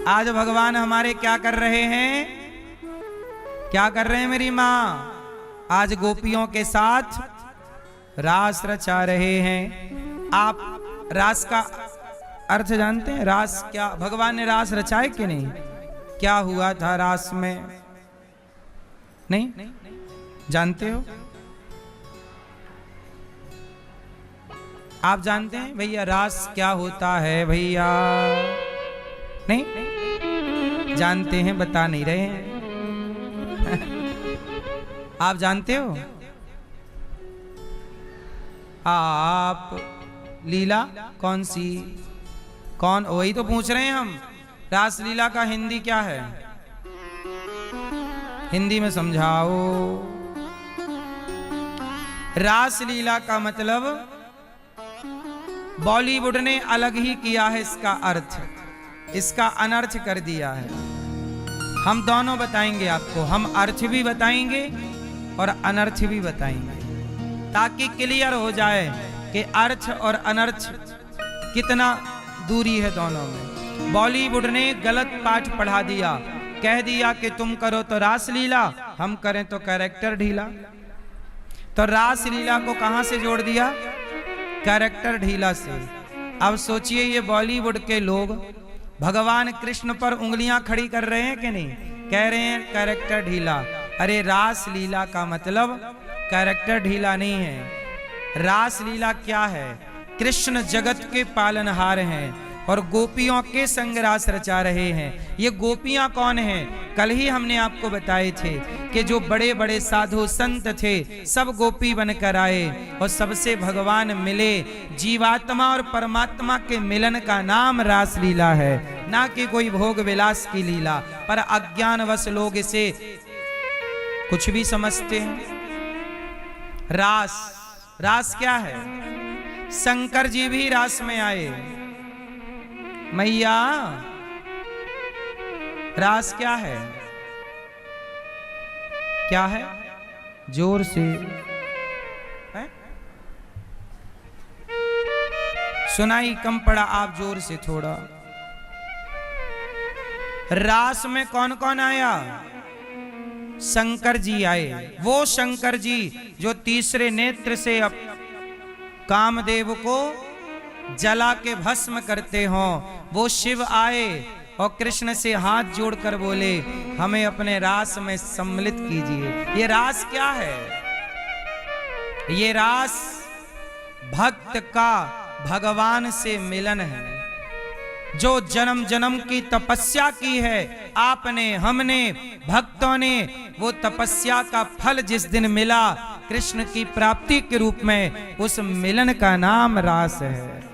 आज भगवान हमारे क्या कर रहे हैं? क्या कर रहे हैं मेरी माँ? आज गोपियों के साथ रास रचा रहे हैं। आप रास का अर्थ जानते हैं? रास क्या भगवान ने रास रचाए कि नहीं? क्या हुआ था रास में? नहीं जानते हो? आप जानते हैं भैया रास क्या होता है भैया? नहीं जानते हैं, बता नहीं रहे हैं। आप जानते हो? आप लीला कौन सी? कौन? वही तो पूछ रहे हैं हम। रास लीला का हिंदी क्या है? हिंदी में समझाओ। रास लीला का मतलब बॉलीवुड ने अलग ही किया है इसका अर्थ, इसका अनर्थ कर दिया है। हम दोनों बताएंगे आपको, हम अर्थ भी बताएंगे और अनर्थ भी बताएंगे, ताकि क्लियर हो जाए कि अर्थ और अनर्थ कितना दूरी है दोनों में। बॉलीवुड ने गलत पाठ पढ़ा दिया, कह दिया कि तुम करो तो रास लीला, हम करें तो कैरेक्टर ढीला। तो रास लीला को कहां से जोड़ दिया? कैरेक्टर ढीला से। अब सोचिए ये बॉलीवुड के लोग भगवान कृष्ण पर उंगलियां खड़ी कर रहे हैं कि नहीं? कह रहे हैं कैरेक्टर ढीला। अरे रास लीला का मतलब कैरेक्टर ढीला नहीं है। रास लीला क्या है? कृष्ण जगत के पालनहार हैं और गोपियों के संग रास रचा रहे हैं। ये गोपियां कौन हैं? कल ही हमने आपको बताए थे कि जो बड़े बड़े साधु संत थे सब गोपी बनकर आए और सबसे भगवान मिले। जीवात्मा और परमात्मा के मिलन का नाम रास लीला है, ना कि कोई भोग विलास की लीला। पर अज्ञानवश लोग इसे कुछ भी समझते हैं। रास क्या है? शंकर जी भी रास में आए। मैया रास क्या है? क्या है? जोर से है? सुनाई कम पड़ा, आप जोर से थोड़ा। रास में कौन कौन आया? शंकर जी आए। वो शंकर जी जो तीसरे नेत्र से कामदेव को जला के भस्म करते हो, वो शिव आए और कृष्ण से हाथ जोड़कर बोले हमें अपने रास में सम्मिलित कीजिए। ये रास क्या है? ये रास भक्त का भगवान से मिलन है। जो जन्म जन्म की तपस्या की है आपने, हमने, भक्तों ने, वो तपस्या का फल जिस दिन मिला कृष्ण की प्राप्ति के रूप में, उस मिलन का नाम रास है।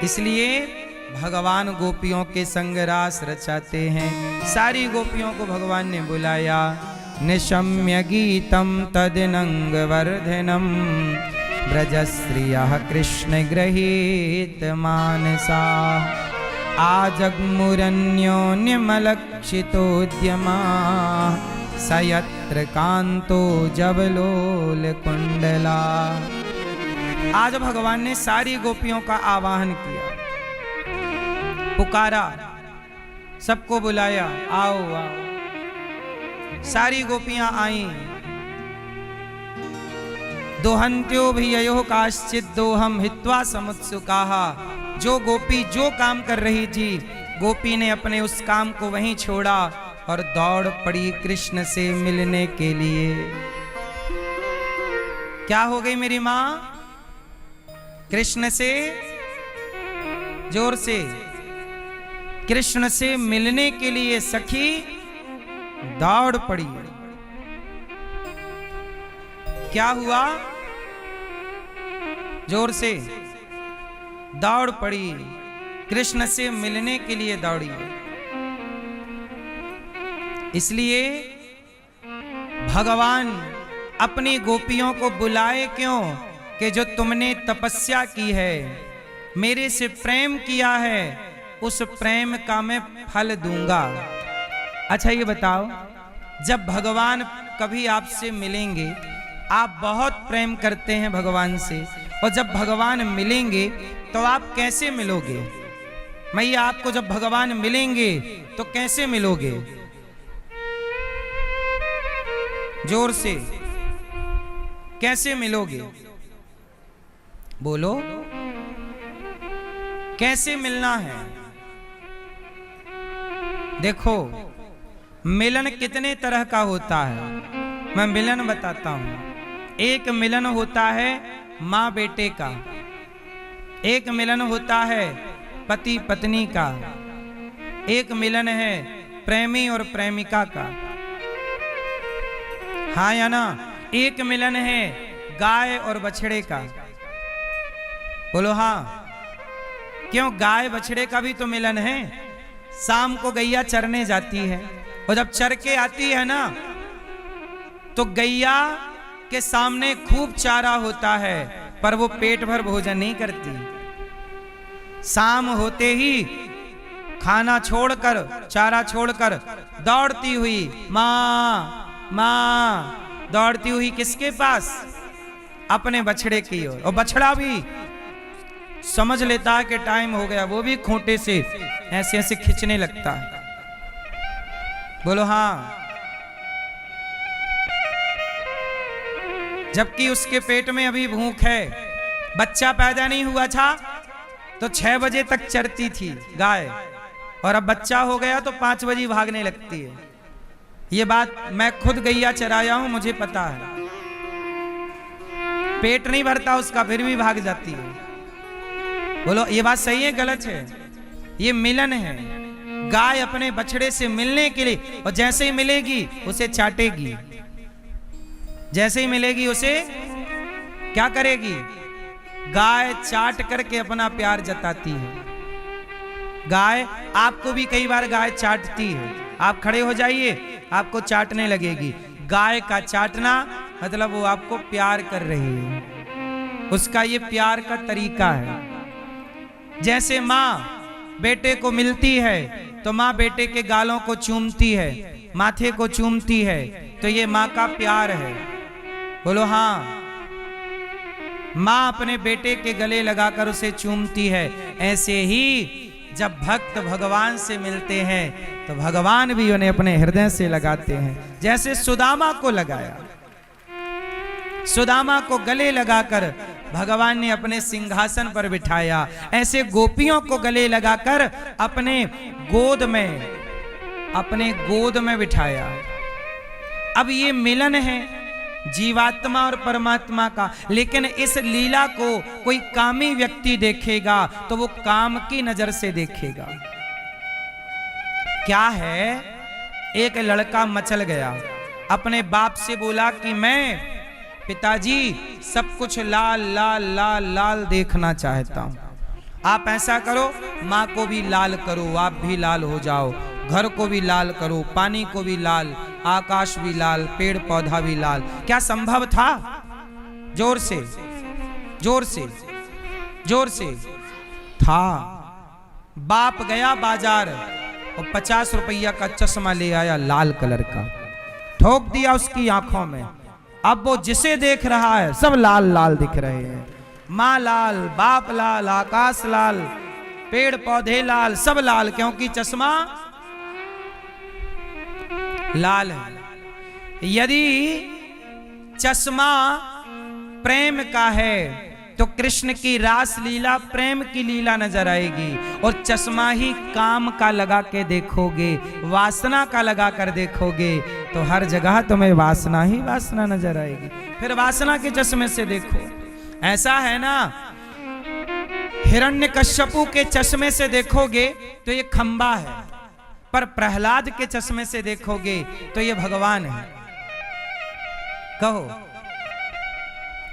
इसलिए भगवान गोपियों के संग रास रचाते हैं। सारी गोपियों को भगवान ने बुलाया। निशम्य गीतम तदनंग वर्धनम ब्रजश्रियः कृष्ण गृहीत मानसा आजग्मुरन्योन्यमलक्षितोद्यमा सयत्र कांतो जबलोल कुंडला। आज भगवान ने सारी गोपियों का आवाहन किया, पुकारा, सबको बुलाया, आओ आओ। सारी गोपियां आईं। दोहन्त्यो भी अयो काश्चित् दोहम हित्वा समुत्सुकाः। जो गोपी जो काम कर रही थी, गोपी ने अपने उस काम को वहीं छोड़ा और दौड़ पड़ी कृष्ण से मिलने के लिए। क्या हो गई मेरी माँ? कृष्ण से, जोर से, कृष्ण से मिलने के लिए सखी दौड़ पड़ी। क्या हुआ? जोर से, दौड़ पड़ी, कृष्ण से मिलने के लिए दौड़ी। इसलिए भगवान अपनी गोपियों को बुलाए क्यों? कि जो तुमने तपस्या की है, मेरे से प्रेम किया है, उस प्रेम का मैं फल दूंगा। अच्छा ये बताओ, जब भगवान कभी आपसे मिलेंगे, आप बहुत प्रेम करते हैं भगवान से, और जब भगवान मिलेंगे तो आप कैसे मिलोगे? मैया आपको जब भगवान मिलेंगे तो कैसे मिलोगे? जोर से कैसे मिलोगे? बोलो, कैसे मिलना है? देखो, मिलन कितने तरह का होता है, मैं मिलन बताता हूं। एक मिलन होता है माँ बेटे का, एक मिलन होता है पति पत्नी का, एक मिलन है प्रेमी और प्रेमिका का, हाँ या ना? एक मिलन है गाय और बछड़े का। बोलो हाँ। क्यों? गाय बछड़े का भी तो मिलन है। शाम को गैया चरने जाती है और जब चर के आती है ना, तो गैया के सामने खूब चारा होता है, पर वो पेट भर भोजन नहीं करती। शाम होते ही खाना छोड़कर, चारा छोड़कर दौड़ती हुई माँ माँ, दौड़ती हुई किसके पास? अपने बछड़े की ओर। और बछड़ा भी समझ लेता है कि टाइम हो गया, वो भी खूंटे से ऐसे ऐसे खींचने लगता है। बोलो हाँ। जबकि उसके पेट में अभी भूख है, बच्चा पैदा नहीं हुआ था तो 6 बजे तक चरती थी गाय, और अब बच्चा हो गया तो 5 बजे भागने लगती है। ये बात मैं खुद गैया चराया हूं, मुझे पता है। पेट नहीं भरता उसका, फिर भी भाग जाती है। बोलो ये बात सही है गलत है? ये मिलन है। गाय अपने बछड़े से मिलने के लिए, और जैसे ही मिलेगी उसे चाटेगी, जैसे ही मिलेगी उसे क्या करेगी? गाय चाट करके अपना प्यार जताती है। गाय आपको भी कई बार गाय चाटती है। आप खड़े हो जाइए, आपको चाटने लगेगी। गाय का चाटना मतलब वो आपको प्यार कर रही है, उसका ये प्यार का तरीका है। जैसे माँ बेटे को मिलती है तो माँ बेटे के गालों को चूमती है, माथे को चूमती है, तो ये माँ का प्यार है। बोलो हाँ। माँ अपने बेटे के गले लगाकर उसे चूमती है। ऐसे ही जब भक्त भगवान से मिलते हैं तो भगवान भी उन्हें अपने हृदय से लगाते हैं। जैसे सुदामा को लगाया, सुदामा को गले लगाकर भगवान ने अपने सिंहासन पर बिठाया, ऐसे गोपियों को गले लगाकर अपने गोद में बिठाया। अब ये मिलन है जीवात्मा और परमात्मा का। लेकिन इस लीला को कोई कामी व्यक्ति देखेगा तो वो काम की नजर से देखेगा। क्या है, एक लड़का मचल गया, अपने बाप से बोला कि मैं पिताजी सब कुछ लाल लाल लाल लाल देखना चाहता हूं, आप ऐसा करो माँ को भी लाल करो, आप भी लाल हो जाओ, घर को भी लाल करो, पानी को भी लाल, आकाश भी लाल, पेड़ पौधा भी लाल। क्या संभव था? जोर से जोर से जोर से था। बाप गया बाजार और 50 रुपया का चश्मा ले आया लाल कलर का, ठोक दिया उसकी आंखों में। अब वो जिसे देख रहा है सब लाल लाल दिख रहे हैं। माँ लाल, बाप लाल, आकाश लाल, पेड़ पौधे लाल, सब लाल, क्योंकि चश्मा लाल है। यदि चश्मा प्रेम का है तो कृष्ण की रास लीला प्रेम की लीला नजर आएगी, और चश्मा ही काम का लगा के देखोगे, वासना का लगा कर देखोगे तो हर जगह तुम्हें वासना ही वासना नजर आएगी। फिर वासना के चश्मे से देखो। ऐसा है ना, हिरण्यकश्यपु के चश्मे से देखोगे तो ये खंबा है, पर प्रहलाद के चश्मे से देखोगे तो ये भगवान है। कहो।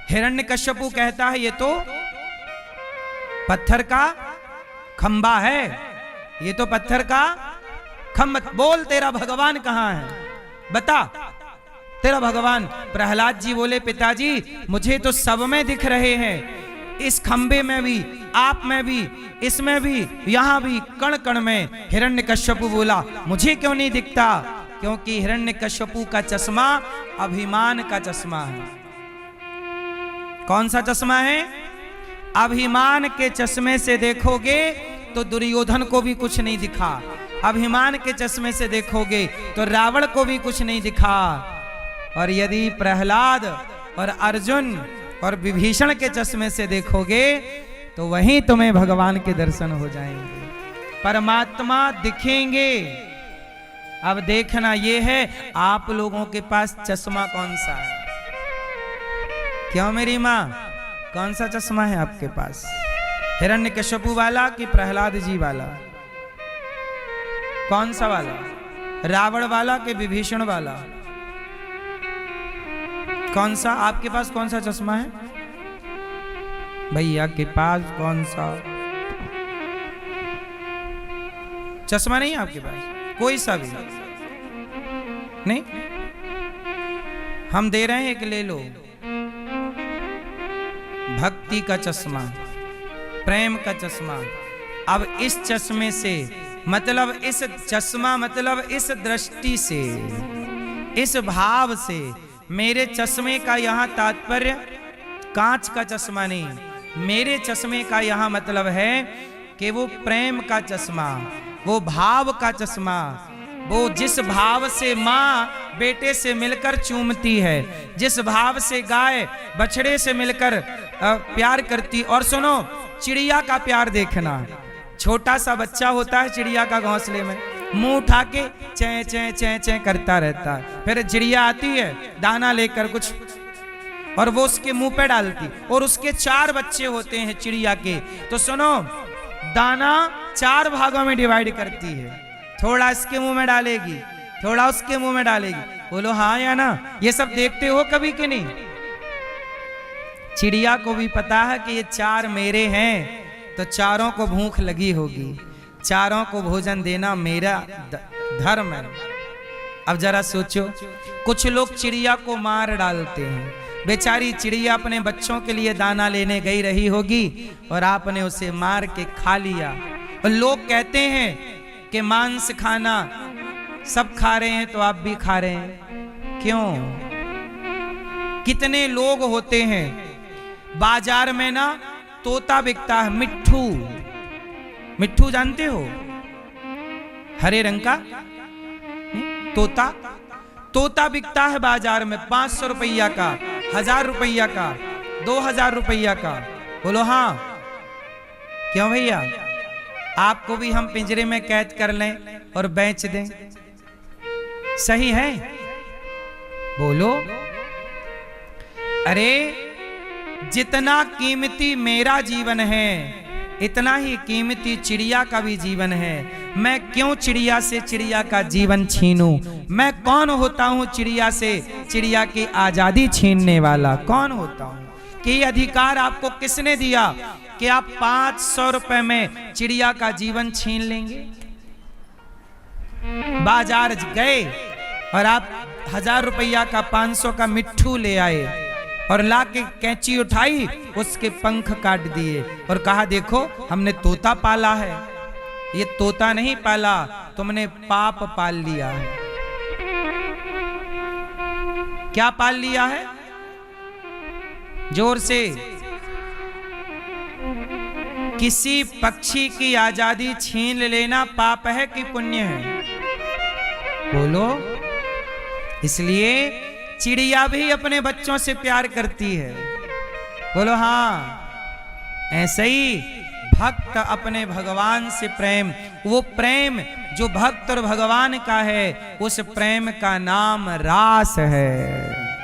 हिरण्यकश्यपु कहता है ये तो पत्थर का खंबा है, ये तो पत्थर का खंबा। बोल तेरा भगवान कहां है, बता तेरा भगवान। प्रहलाद जी बोले पिताजी मुझे तो सब में दिख रहे हैं, इस खंबे में भी, आप में भी, इसमें भी, यहां भी, कण कण में। हिरण्यकश्यपु बोला मुझे क्यों नहीं दिखता? क्योंकि हिरण्यकश्यपु का चश्मा अभिमान का चश्मा है। कौन सा चश्मा है? अभिमान के चश्मे से देखोगे तो दुर्योधन को भी कुछ नहीं दिखा। अभिमान के चश्मे से देखोगे तो रावण को भी कुछ नहीं दिखा। और यदि प्रहलाद और अर्जुन और विभीषण के चश्मे से देखोगे तो वहीं तुम्हें भगवान के दर्शन हो जाएंगे, परमात्मा दिखेंगे। अब देखना ये है आप लोगों के पास चश्मा कौन सा है। क्यों मेरी माँ, कौन सा चश्मा है आपके पास? हिरण्यकश्यपु वाला कि प्रहलाद जी वाला? कौन सा वाला? रावण वाला कि विभीषण वाला? कौन सा आपके पास, कौन सा चश्मा है भैया के पास? कौन सा चश्मा नहीं है आपके पास? कोई सा भी नहीं? हम दे रहे हैं, एक ले लो। भक्ति का चश्मा, प्रेम का चश्मा। अब इस चश्मे से मतलब इस चश्मा मतलब इस दृष्टि से, इस भाव से, मेरे चश्मे का यहां तात्पर्य कांच का चश्मा नहीं, मेरे चश्मे का यहां मतलब है कि वो प्रेम का चश्मा, वो भाव का चश्मा, वो जिस भाव से माँ बेटे से मिलकर चूमती है, जिस भाव से गाय बछड़े से मिलकर प्यार करती। और सुनो, चिड़िया का प्यार देखना। छोटा सा बच्चा होता है चिड़िया का घोंसले में, मुंह उठा के चैं चैं चैं चैं करता रहता है। फिर चिड़िया आती है दाना लेकर कुछ, और वो उसके मुंह पे डालती, और उसके 4 बच्चे होते हैं चिड़िया के। तो सुनो, दाना 4 भागों में डिवाइड करती है, थोड़ा इसके मुंह में डालेगी, थोड़ा उसके मुंह में डालेगी। बोलो हाँ या ना? ये सब देखते हो कभी कि नहीं? चिड़िया को भी पता है कि ये 4 मेरे हैं, तो चारों को भूख लगी होगी, चारों को भोजन देना मेरा धर्म है। अब जरा सोचो, कुछ लोग चिड़िया को मार डालते हैं। बेचारी चिड़िया अपने बच्चों के लिए दाना लेने गई रही होगी और आपने उसे मार के खा लिया। और लोग कहते हैं कि मांस खाना सब खा रहे हैं तो आप भी खा रहे हैं, क्यों? कितने लोग होते हैं बाजार में ना, तोता बिकता है, मिट्ठू। मिट्ठू जानते हो? हरे रंग का तोता, तोता बिकता है बाजार में 500 रुपया का, 1000 रुपया का, 2000 रुपया का। बोलो हाँ। क्यों भैया? आपको भी हम पिंजरे में कैद कर लें और बेच दें, सही है? बोलो। अरे जितना कीमती मेरा जीवन है इतना ही कीमती चिड़िया का भी जीवन है। मैं क्यों चिड़िया से चिड़िया का जीवन छीनूं? मैं कौन होता हूं चिड़िया से चिड़िया की आजादी छीनने वाला? कौन होता हूं? कि ये अधिकार आपको किसने दिया कि आप 500 रुपए में चिड़िया का जीवन छीन लेंगे? बाजार गए और आप 1000 रुपया का 500 का मिट्ठू ले आए और लाके कैंची उठाई, उसके पंख काट दिए और कहा देखो हमने तोता पाला है। ये तोता नहीं पाला, तुमने पाप पाल लिया है। क्या पाल लिया है? जोर से। किसी पक्षी की आजादी छीन लेना पाप है कि पुण्य है? बोलो। इसलिए चिड़िया भी अपने बच्चों से प्यार करती है। बोलो हाँ। ऐसे ही भक्त अपने भगवान से प्रेम, वो प्रेम जो भक्त और भगवान का है, उस प्रेम का नाम रास है।